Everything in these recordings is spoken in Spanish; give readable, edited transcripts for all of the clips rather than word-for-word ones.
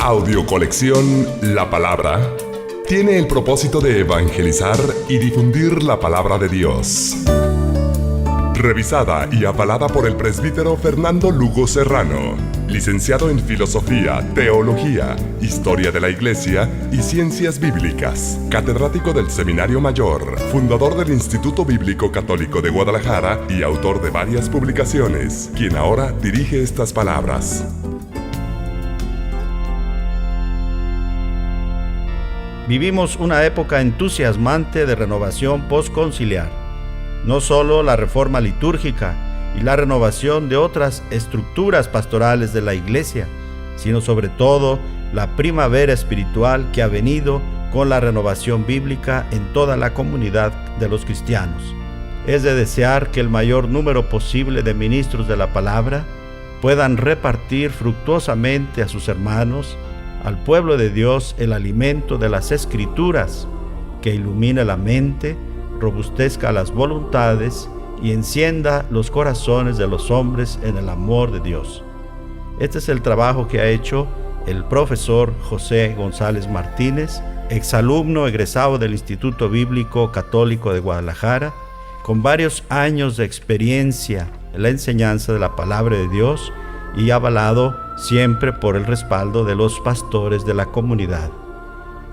Audio colección La Palabra tiene el propósito de evangelizar y difundir la palabra de Dios. Revisada y avalada por el presbítero Fernando Lugo Serrano, licenciado en Filosofía, Teología, Historia de la Iglesia y Ciencias Bíblicas, catedrático del Seminario Mayor, fundador del Instituto Bíblico Católico de Guadalajara y autor de varias publicaciones, quien ahora dirige estas palabras. Vivimos una época entusiasmante de renovación postconciliar. No solo la reforma litúrgica y la renovación de otras estructuras pastorales de la Iglesia, sino sobre todo la primavera espiritual que ha venido con la renovación bíblica en toda la comunidad de los cristianos. Es de desear que el mayor número posible de ministros de la palabra puedan repartir fructuosamente a sus hermanos, al pueblo de Dios, el alimento de las Escrituras, que ilumine la mente, robustezca las voluntades y encienda los corazones de los hombres en el amor de Dios. Este es el trabajo que ha hecho el profesor José González Martínez, exalumno egresado del Instituto Bíblico Católico de Guadalajara, con varios años de experiencia en la enseñanza de la palabra de Dios y avalado siempre por el respaldo de los pastores de la comunidad.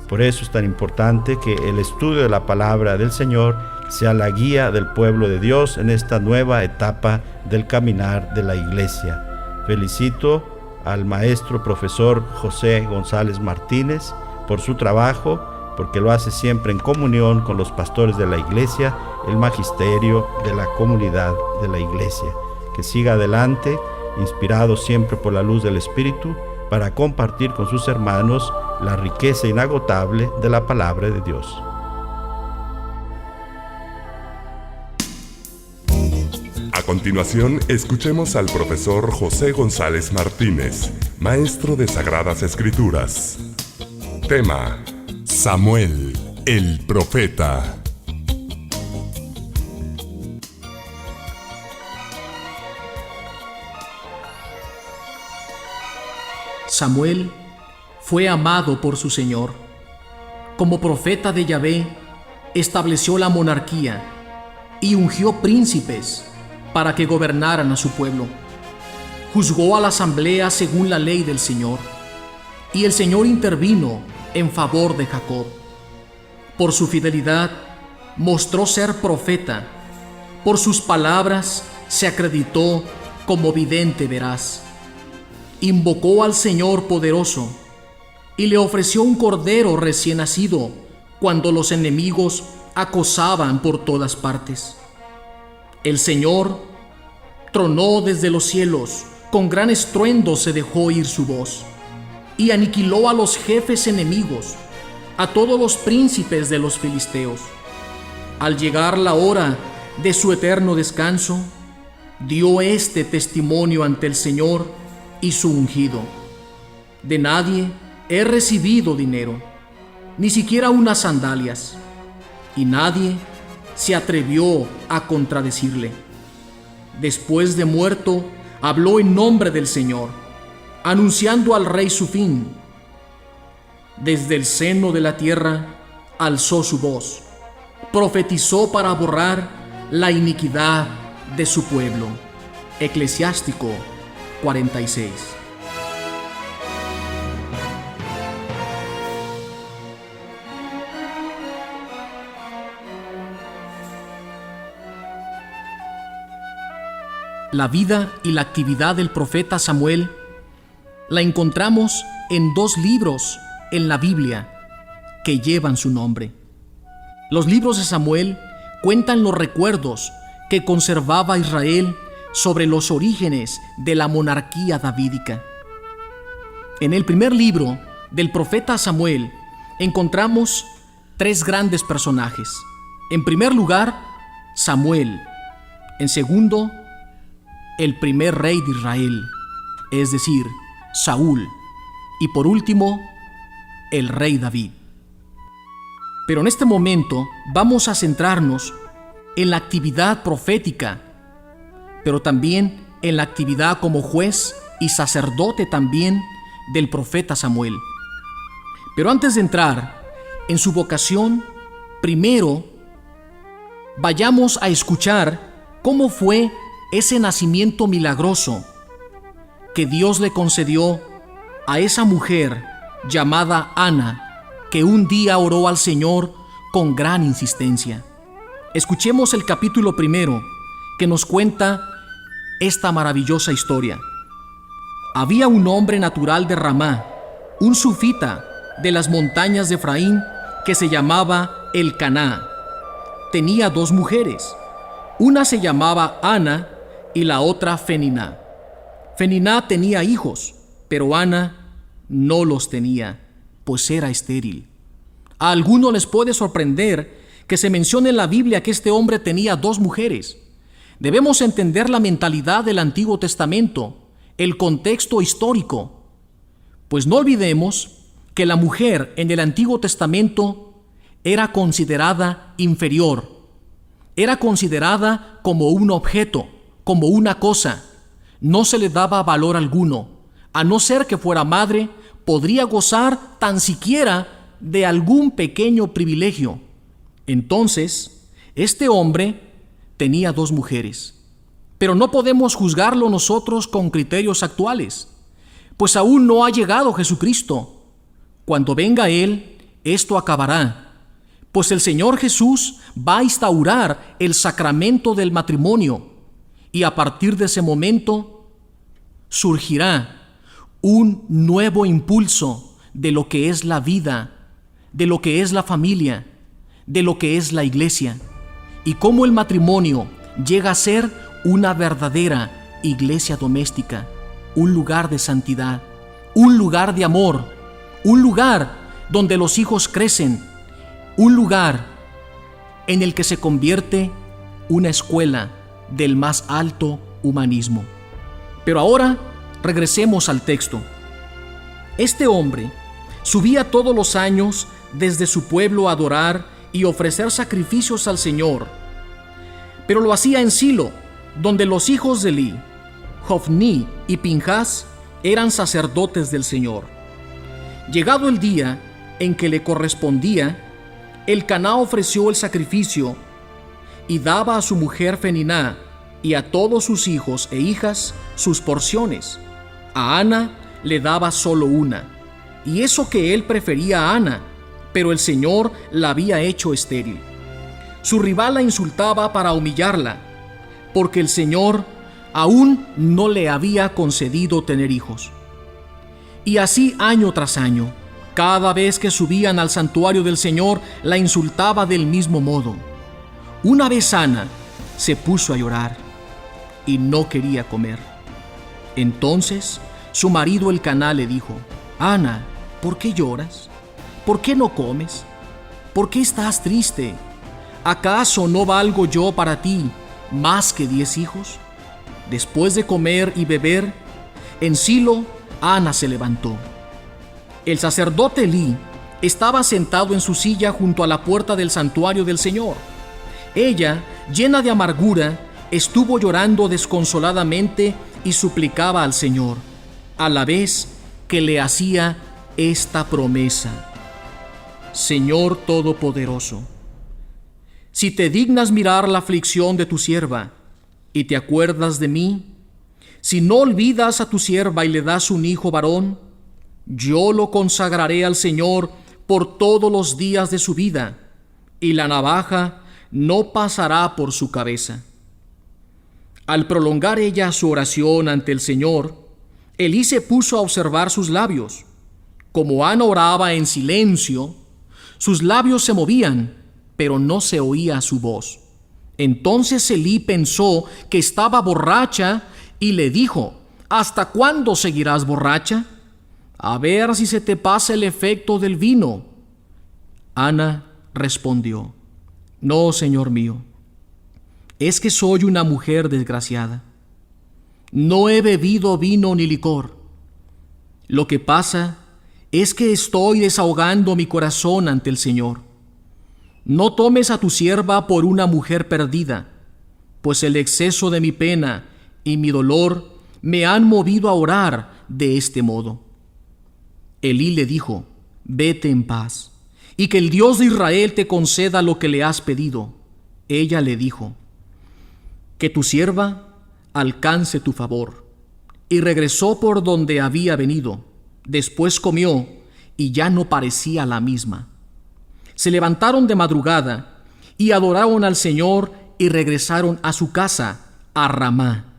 Por eso es tan importante que el estudio de la palabra del Señor sea la guía del pueblo de Dios en esta nueva etapa del caminar de la Iglesia. Felicito al maestro profesor José González Martínez por su trabajo, porque lo hace siempre en comunión con los pastores de la Iglesia, el magisterio de la comunidad de la Iglesia. Que siga adelante, inspirado siempre por la luz del Espíritu, para compartir con sus hermanos la riqueza inagotable de la palabra de Dios. A continuación, escuchemos al profesor José González Martínez, maestro de Sagradas Escrituras. Tema: Samuel, el profeta. Samuel fue amado por su Señor. Como profeta de Yahvé, estableció la monarquía y ungió príncipes para que gobernaran a su pueblo. Juzgó a la asamblea según la ley del Señor, y el Señor intervino en favor de Jacob. Por su fidelidad mostró ser profeta. Por sus palabras se acreditó como vidente veraz. Invocó al Señor poderoso y le ofreció un cordero recién nacido cuando los enemigos acosaban por todas partes. El Señor tronó desde los cielos, con gran estruendo se dejó oír su voz, y aniquiló a los jefes enemigos, a todos los príncipes de los filisteos. Al llegar la hora de su eterno descanso, dio este testimonio ante el Señor y su ungido: de nadie he recibido dinero, ni siquiera unas sandalias, y nadie se atrevió a contradecirle. Después de muerto, habló en nombre del Señor, anunciando al rey su fin. Desde el seno de la tierra alzó su voz, profetizó para borrar la iniquidad de su pueblo. Eclesiástico 46. La vida y la actividad del profeta Samuel la encontramos en dos libros en la Biblia que llevan su nombre. Los libros de Samuel cuentan los recuerdos que conservaba Israel sobre los orígenes de la monarquía davídica. En el primer libro del profeta Samuel encontramos tres grandes personajes. En primer lugar, Samuel. En segundo, el primer rey de Israel, es decir, Saúl. Y por último, el rey David. Pero en este momento vamos a centrarnos en la actividad profética, pero también en la actividad como juez y sacerdote también del profeta Samuel. Pero antes de entrar en su vocación, primero vayamos a escuchar cómo fue ese nacimiento milagroso que Dios le concedió a esa mujer llamada Ana, que un día oró al Señor con gran insistencia. Escuchemos el capítulo 1 que nos cuenta esta maravillosa historia. Había un hombre natural de Ramá, un sufita de las montañas de Efraín, que se llamaba Elcaná. Tenía 2 mujeres, una se llamaba Ana y la otra Feniná. Feniná tenía hijos, pero Ana no los tenía, pues era estéril. A algunos les puede sorprender que se mencione en la Biblia que este hombre tenía 2 mujeres. Debemos entender la mentalidad del Antiguo Testamento, el contexto histórico, pues no olvidemos que la mujer en el Antiguo Testamento era considerada inferior, era considerada como un objeto, como una cosa. No se le daba valor alguno. A no ser que fuera madre, podría gozar tan siquiera de algún pequeño privilegio. Entonces, este hombre tenía 2 mujeres. Pero no podemos juzgarlo nosotros con criterios actuales, pues aún no ha llegado Jesucristo. Cuando venga Él, esto acabará, pues el Señor Jesús va a instaurar el sacramento del matrimonio, y a partir de ese momento surgirá un nuevo impulso de lo que es la vida, de lo que es la familia, de lo que es la iglesia, y cómo el matrimonio llega a ser una verdadera iglesia doméstica, un lugar de santidad, un lugar de amor, un lugar donde los hijos crecen, un lugar en el que se convierte una escuela del más alto humanismo. Pero ahora regresemos al texto. Este hombre subía todos los años desde su pueblo a adorar y ofrecer sacrificios al Señor, pero lo hacía en Silo, donde los hijos de Eli, Hofni y Pinjas, eran sacerdotes del Señor. Llegado el día en que le correspondía, Elcaná ofreció el sacrificio y daba a su mujer Feniná y a todos sus hijos e hijas sus porciones. A Ana le daba solo una, y eso que él prefería a Ana, pero el Señor la había hecho estéril. Su rival la insultaba para humillarla, porque el Señor aún no le había concedido tener hijos. Y así año tras año, cada vez que subían al santuario del Señor, la insultaba del mismo modo. Una vez Ana se puso a llorar y no quería comer. Entonces su marido Elcaná le dijo: Ana, ¿por qué lloras? ¿Por qué no comes? ¿Por qué estás triste? ¿Acaso no valgo yo para ti más que 10 hijos? Después de comer y beber, en Silo, Ana se levantó. El sacerdote Elí estaba sentado en su silla junto a la puerta del santuario del Señor. Ella, llena de amargura, estuvo llorando desconsoladamente y suplicaba al Señor, a la vez que le hacía esta promesa: Señor Todopoderoso, si te dignas mirar la aflicción de tu sierva y te acuerdas de mí, si no olvidas a tu sierva y le das un hijo varón, yo lo consagraré al Señor por todos los días de su vida, y la navaja no pasará por su cabeza. Al prolongar ella su oración ante el Señor, Elí se puso a observar sus labios. Como Ana oraba en silencio, sus labios se movían, pero no se oía su voz. Entonces Elí pensó que estaba borracha y le dijo: ¿Hasta cuándo seguirás borracha? A ver si se te pasa el efecto del vino. Ana respondió: No, Señor mío, es que soy una mujer desgraciada. No he bebido vino ni licor. Lo que pasa es que estoy desahogando mi corazón ante el Señor. No tomes a tu sierva por una mujer perdida, pues el exceso de mi pena y mi dolor me han movido a orar de este modo. Elí le dijo: vete en paz, y que el Dios de Israel te conceda lo que le has pedido. Ella le dijo: que tu sierva alcance tu favor. Y regresó por donde había venido. Después comió, y ya no parecía la misma. Se levantaron de madrugada, y adoraron al Señor, y regresaron a su casa, a Ramá.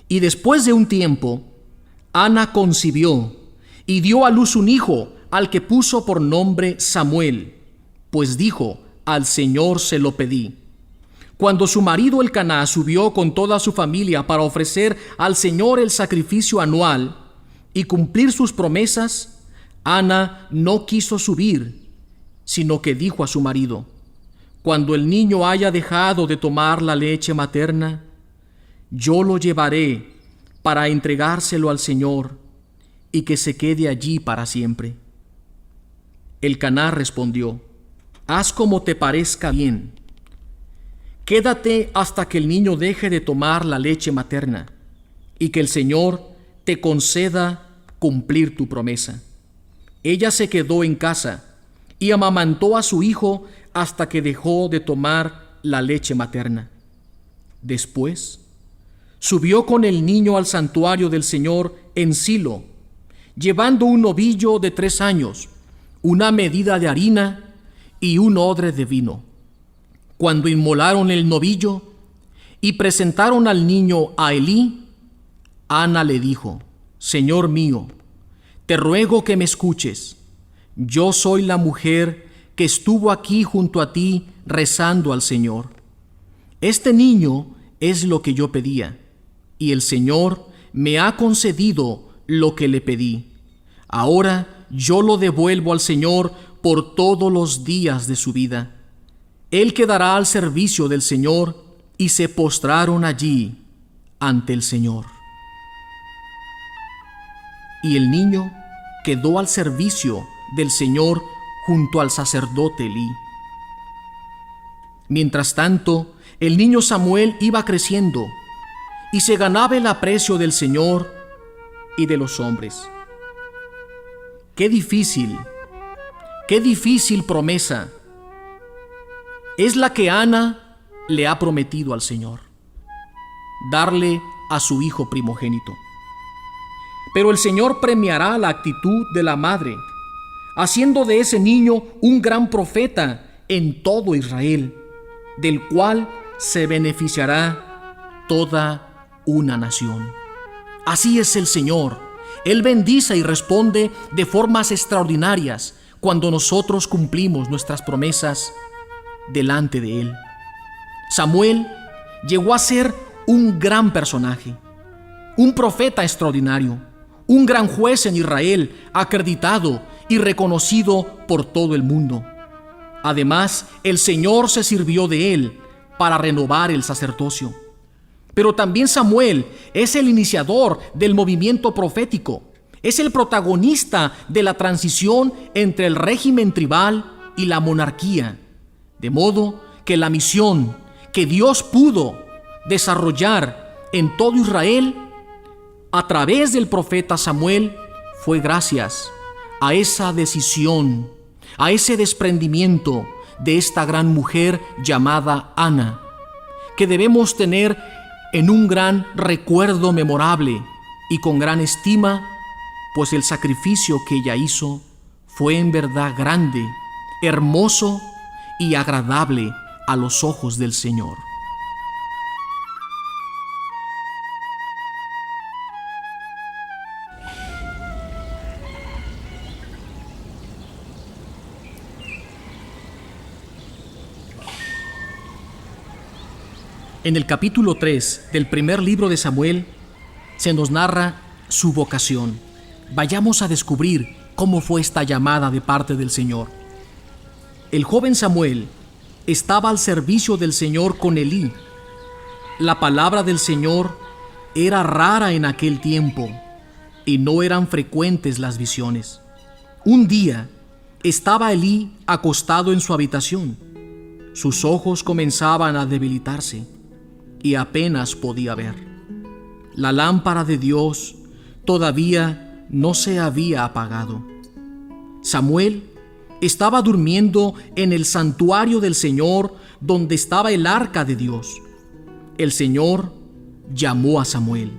Y después de un tiempo, Ana concibió, y dio a luz un hijo, al que puso por nombre Samuel, pues dijo: al Señor se lo pedí. Cuando su marido Elcaná subió con toda su familia para ofrecer al Señor el sacrificio anual y cumplir sus promesas, Ana no quiso subir, sino que dijo a su marido: cuando el niño haya dejado de tomar la leche materna, yo lo llevaré para entregárselo al Señor y que se quede allí para siempre. Elcaná respondió: haz como te parezca bien. Quédate hasta que el niño deje de tomar la leche materna y que el Señor te conceda cumplir tu promesa. Ella se quedó en casa y amamantó a su hijo hasta que dejó de tomar la leche materna. Después subió con el niño al santuario del Señor en Silo, llevando un novillo de 3 años, una medida de harina y un odre de vino. Cuando inmolaron el novillo y presentaron al niño a Elí, Ana le dijo: Señor mío, te ruego que me escuches. Yo soy la mujer que estuvo aquí junto a ti rezando al Señor. Este niño es lo que yo pedía, y el Señor me ha concedido lo que le pedí. Ahora yo lo devuelvo al Señor por todos los días de su vida. Él quedará al servicio del Señor. Y se postraron allí ante el Señor. Y el niño quedó al servicio del Señor junto al sacerdote Elí. Mientras tanto, el niño Samuel iba creciendo y se ganaba el aprecio del Señor y de los hombres. Qué difícil promesa es la que Ana le ha prometido al Señor: darle a su hijo primogénito. Pero el Señor premiará la actitud de la madre, haciendo de ese niño un gran profeta en todo Israel, del cual se beneficiará toda una nación. Así es el Señor. Él bendice y responde de formas extraordinarias cuando nosotros cumplimos nuestras promesas delante de Él. Samuel llegó a ser un gran personaje, un profeta extraordinario, un gran juez en Israel, acreditado y reconocido por todo el mundo. Además, el Señor se sirvió de él para renovar el sacerdocio. Pero también Samuel es el iniciador del movimiento profético, es el protagonista de la transición entre el régimen tribal y la monarquía, de modo que la misión que Dios pudo desarrollar en todo Israel a través del profeta Samuel fue gracias a esa decisión, a ese desprendimiento de esta gran mujer llamada Ana, que debemos tener en un gran recuerdo memorable y con gran estima, pues el sacrificio que ella hizo fue en verdad grande, hermoso y agradable a los ojos del Señor. En el capítulo 3 del primer libro de Samuel se nos narra su vocación. Vayamos a descubrir cómo fue esta llamada de parte del Señor. El joven Samuel estaba al servicio del Señor con Elí. La palabra del Señor era rara en aquel tiempo y no eran frecuentes las visiones. Un día estaba Elí acostado en su habitación. Sus ojos comenzaban a debilitarse y apenas podía ver. La lámpara de Dios todavía no se había apagado. Samuel estaba durmiendo en el santuario del Señor, donde estaba el arca de Dios. El Señor llamó a Samuel: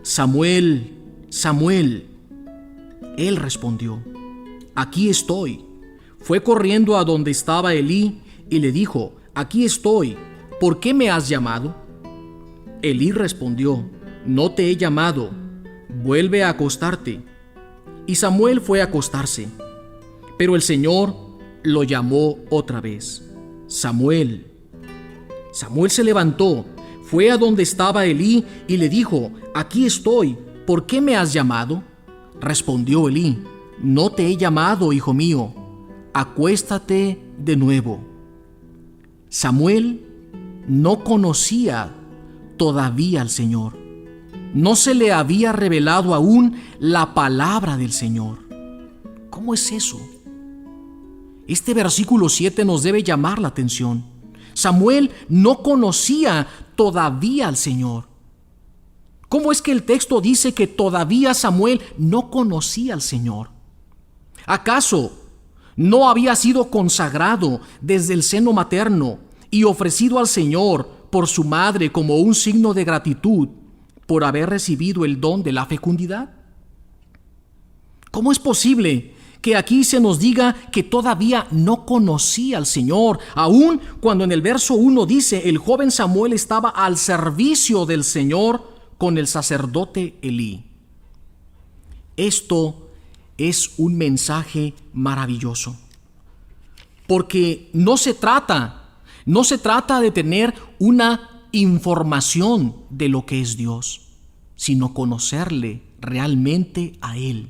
Samuel, Samuel. Él respondió: aquí estoy. Fue corriendo a donde estaba Elí y le dijo: aquí estoy, ¿por qué me has llamado? Elí respondió: no te he llamado, vuelve a acostarte. Y Samuel fue a acostarse. Pero el Señor lo llamó otra vez: Samuel. Samuel se levantó, fue a donde estaba Elí y le dijo: aquí estoy, ¿por qué me has llamado? Respondió Elí: no te he llamado, hijo mío, acuéstate de nuevo. Samuel no conocía todavía al Señor. No se le había revelado aún la palabra del Señor. ¿Cómo es eso? Este versículo 7 nos debe llamar la atención. Samuel no conocía todavía al Señor. ¿Cómo es que el texto dice que todavía Samuel no conocía al Señor? ¿Acaso no había sido consagrado desde el seno materno y ofrecido al Señor por su madre como un signo de gratitud por haber recibido el don de la fecundidad? ¿Cómo es posible que aquí se nos diga que todavía no conocía al Señor, aun cuando en el verso 1 dice: el joven Samuel estaba al servicio del Señor con el sacerdote Elí? Esto es un mensaje maravilloso, porque no se trata de tener una información de lo que es Dios, sino conocerle realmente a Él.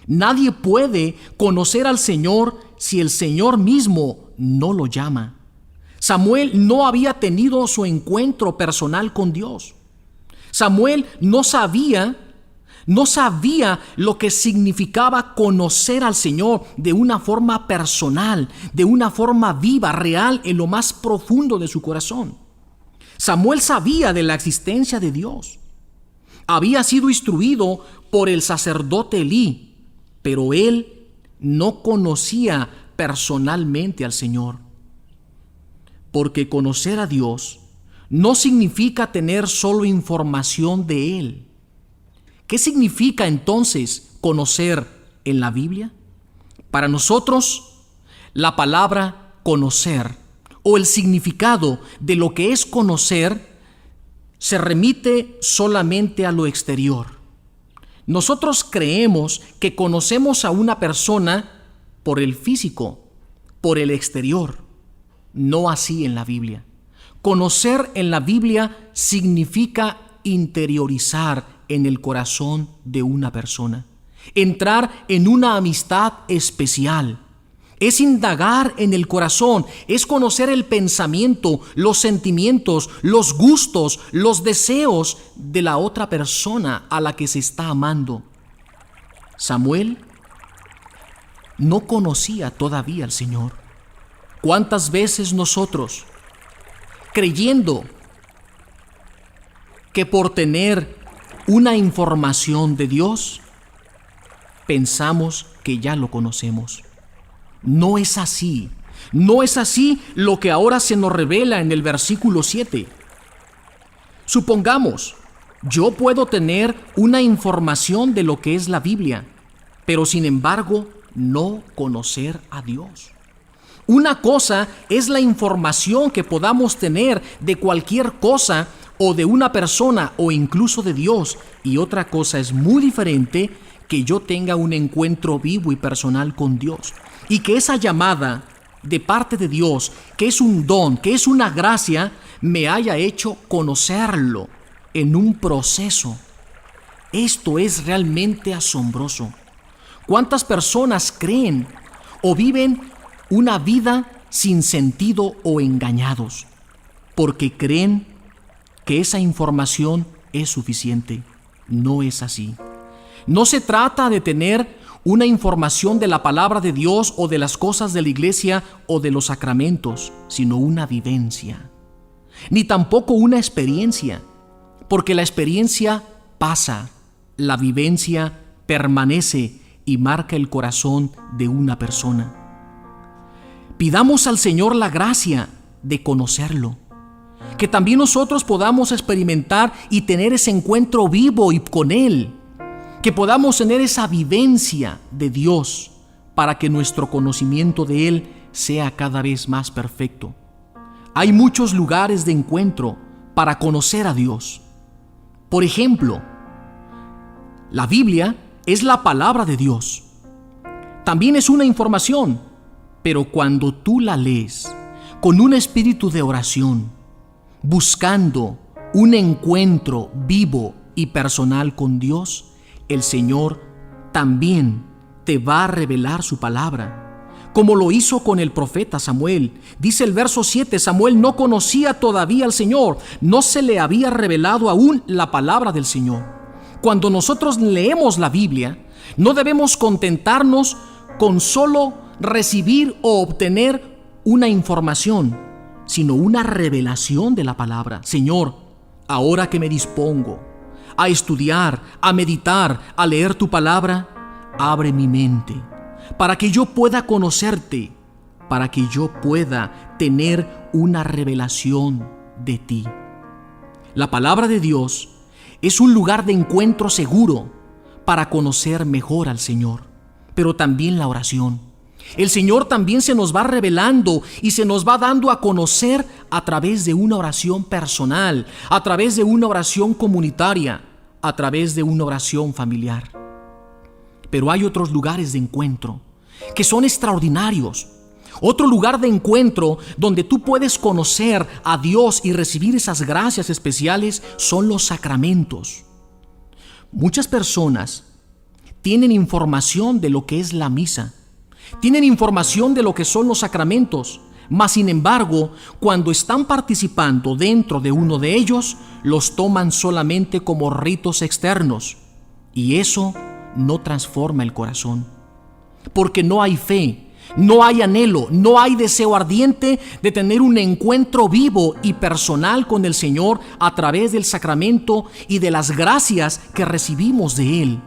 Nadie puede conocer al Señor si el Señor mismo no lo llama. Samuel no había tenido su encuentro personal con Dios. Samuel no sabía lo que significaba conocer al Señor de una forma personal, de una forma viva, real, en lo más profundo de su corazón. Samuel sabía de la existencia de Dios. Había sido instruido por el sacerdote Elí, pero él no conocía personalmente al Señor. Porque conocer a Dios no significa tener solo información de Él. ¿Qué significa entonces conocer en la Biblia? Para nosotros, la palabra conocer o el significado de lo que es conocer se remite solamente a lo exterior. Nosotros creemos que conocemos a una persona por el físico, por el exterior. No así en la Biblia. Conocer en la Biblia significa interiorizar en el corazón de una persona, entrar en una amistad especial. Es indagar en el corazón, es conocer el pensamiento, los sentimientos, los gustos, los deseos de la otra persona a la que se está amando. Samuel no conocía todavía al Señor. ¿Cuántas veces nosotros, creyendo que por tener una información de Dios, pensamos que ya lo conocemos? No es así. No es así lo que ahora se nos revela en el versículo 7. Supongamos, yo puedo tener una información de lo que es la Biblia, pero sin embargo no conocer a Dios. Una cosa es la información que podamos tener de cualquier cosa o de una persona o incluso de Dios, y otra cosa es muy diferente que yo tenga un encuentro vivo y personal con Dios, y que esa llamada de parte de Dios, que es un don, que es una gracia, me haya hecho conocerlo en un proceso. Esto es realmente asombroso. ¿Cuántas personas creen o viven una vida sin sentido o engañados porque creen que esa información es suficiente? No es así. No se trata de tener una información de la palabra de Dios o de las cosas de la iglesia o de los sacramentos, sino una vivencia. Ni tampoco una experiencia, porque la experiencia pasa, la vivencia permanece y marca el corazón de una persona. Pidamos al Señor la gracia de conocerlo, que también nosotros podamos experimentar y tener ese encuentro vivo y con Él, que podamos tener esa vivencia de Dios para que nuestro conocimiento de Él sea cada vez más perfecto. Hay muchos lugares de encuentro para conocer a Dios. Por ejemplo, la Biblia es la palabra de Dios. También es una información, pero cuando tú la lees con un espíritu de oración, buscando un encuentro vivo y personal con Dios, el Señor también te va a revelar su palabra, como lo hizo con el profeta Samuel. Dice el verso 7, Samuel no conocía todavía al Señor, no se le había revelado aún la palabra del Señor. Cuando nosotros leemos la Biblia, no debemos contentarnos con solo recibir o obtener una información, sino una revelación de la palabra. Señor, ahora que me dispongo a estudiar, a meditar, a leer tu palabra, abre mi mente para que yo pueda conocerte, para que yo pueda tener una revelación de ti. La palabra de Dios es un lugar de encuentro seguro para conocer mejor al Señor, pero también la oración. El Señor también se nos va revelando y se nos va dando a conocer a través de una oración personal, a través de una oración comunitaria, a través de una oración familiar. Pero hay otros lugares de encuentro que son extraordinarios. Otro lugar de encuentro donde tú puedes conocer a Dios y recibir esas gracias especiales son los sacramentos. Muchas personas tienen información de lo que es la misa, tienen información de lo que son los sacramentos, mas sin embargo, cuando están participando dentro de uno de ellos, los toman solamente como ritos externos, y eso no transforma el corazón, porque no hay fe, no hay anhelo, no hay deseo ardiente de tener un encuentro vivo y personal con el Señor a través del sacramento y de las gracias que recibimos de Él.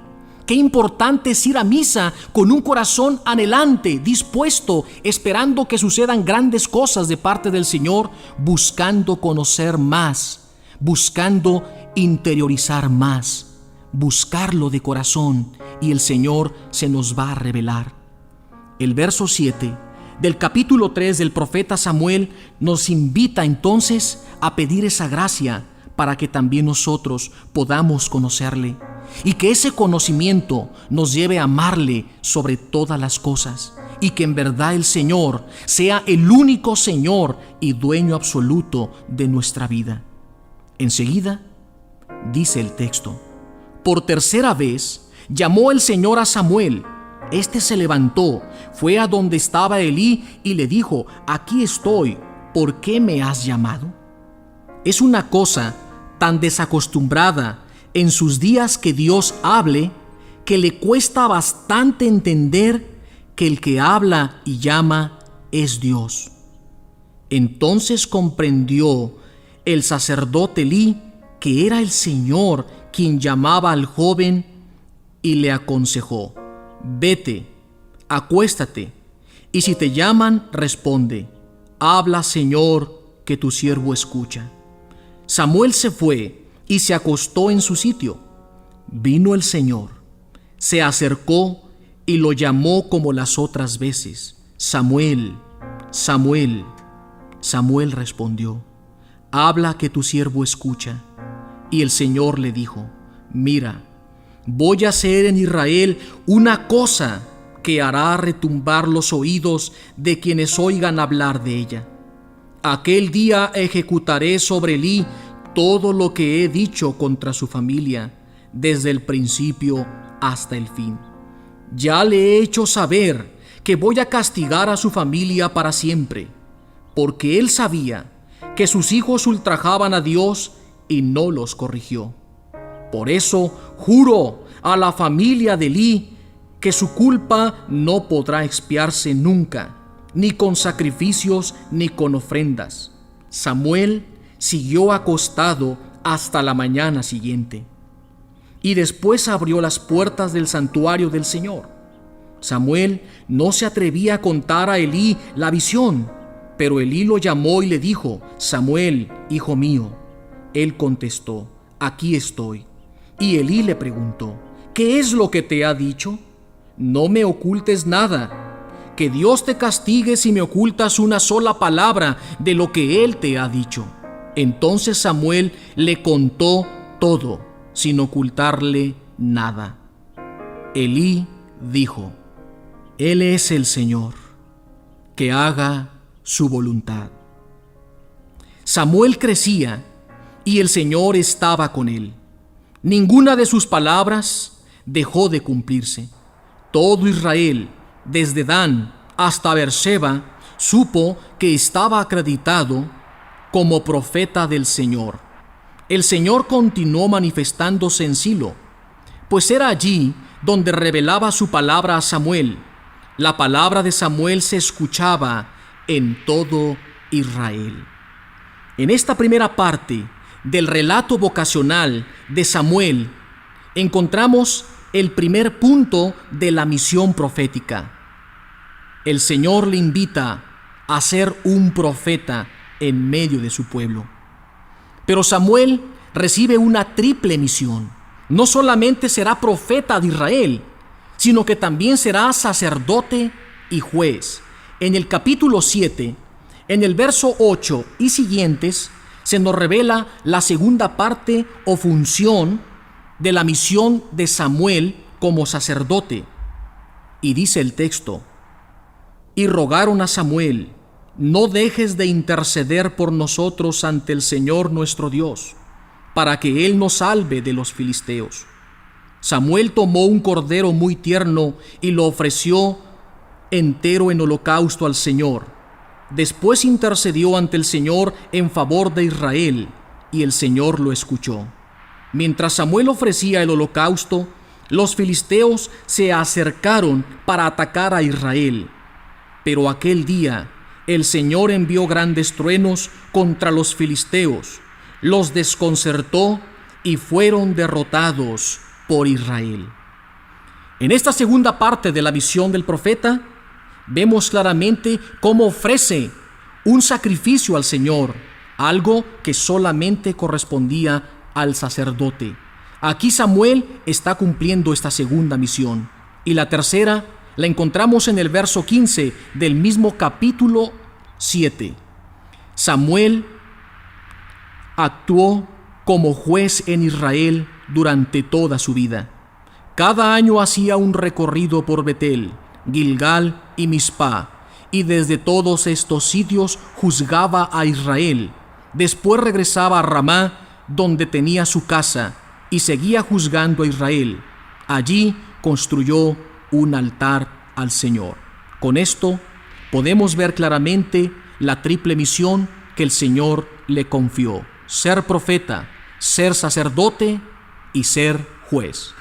Qué importante es ir a misa con un corazón anhelante, dispuesto, esperando que sucedan grandes cosas de parte del Señor, buscando conocer más, buscando interiorizar más, buscarlo de corazón, y el Señor se nos va a revelar. El verso 7 del capítulo 3 del profeta Samuel nos invita entonces a pedir esa gracia para que también nosotros podamos conocerle y que ese conocimiento nos lleve a amarle sobre todas las cosas y que en verdad el Señor sea el único Señor y dueño absoluto de nuestra vida. Enseguida, dice el texto, por tercera vez llamó el Señor a Samuel. Este se levantó, fue a donde estaba Elí y le dijo: aquí estoy, ¿por qué me has llamado? Es una cosa tan desacostumbrada en sus días que Dios hable, que le cuesta bastante entender que el que habla y llama es Dios. Entonces comprendió el sacerdote Elí que era el Señor quien llamaba al joven y le aconsejó: vete, acuéstate, y si te llaman, responde: habla, Señor, que tu siervo escucha. Samuel se fue y se acostó en su sitio. Vino el Señor, se acercó y lo llamó como las otras veces: Samuel, Samuel. Samuel respondió: habla, que tu siervo escucha. Y el Señor le dijo: mira, voy a hacer en Israel una cosa que hará retumbar los oídos de quienes oigan hablar de ella. Aquel día ejecutaré sobre Elí todo lo que he dicho contra su familia, desde el principio hasta el fin. Ya le he hecho saber que voy a castigar a su familia para siempre, porque él sabía que sus hijos ultrajaban a Dios y no los corrigió. Por eso juro a la familia de Elí que su culpa no podrá expiarse nunca, ni con sacrificios ni con ofrendas. Samuel siguió acostado hasta la mañana siguiente, y después abrió las puertas del santuario del Señor. Samuel no se atrevía a contar a Elí la visión, pero Elí lo llamó y le dijo: Samuel, hijo mío. Él contestó: aquí estoy. Y Elí le preguntó: ¿qué es lo que te ha dicho? No me ocultes nada. Que Dios te castigue si me ocultas una sola palabra de lo que Él te ha dicho. Entonces Samuel le contó todo, sin ocultarle nada. Elí dijo: Él es el Señor, que haga su voluntad. Samuel crecía y el Señor estaba con él. Ninguna de sus palabras dejó de cumplirse. Todo Israel, desde Dan hasta Beerseba, supo que estaba acreditado como profeta del Señor. El Señor continuó manifestándose en Silo, pues era allí donde revelaba su palabra a Samuel. La palabra de Samuel se escuchaba en todo Israel. En esta primera parte del relato vocacional de Samuel encontramos el primer punto de la misión profética. El Señor le invita a ser un profeta en medio de su pueblo. Pero Samuel recibe una triple misión. No solamente será profeta de Israel, sino que también será sacerdote y juez. En el capítulo 7, en el verso 8 y siguientes, se nos revela la segunda parte o función de la misión de Samuel como sacerdote. Y dice el texto: y rogaron a Samuel: no dejes de interceder por nosotros ante el Señor nuestro Dios, para que Él nos salve de los filisteos. Samuel tomó un cordero muy tierno y lo ofreció entero en holocausto al Señor. Después intercedió ante el Señor en favor de Israel, y el Señor lo escuchó. Mientras Samuel ofrecía el holocausto, los filisteos se acercaron para atacar a Israel. Pero aquel día el Señor envió grandes truenos contra los filisteos, los desconcertó y fueron derrotados por Israel. En esta segunda parte de la visión del profeta, vemos claramente cómo ofrece un sacrificio al Señor, algo que solamente correspondía al sacerdote. Aquí Samuel está cumpliendo esta segunda misión. Y la tercera la encontramos en el verso 15 del mismo capítulo 7. Samuel actuó como juez en Israel durante toda su vida. Cada año hacía un recorrido por Betel, Gilgal y Mizpah, y desde todos estos sitios juzgaba a Israel. Después regresaba a Ramá, donde tenía su casa, y seguía juzgando a Israel. Allí construyó un altar al Señor. Con esto podemos ver claramente la triple misión que el Señor le confió: ser profeta, ser sacerdote y ser juez.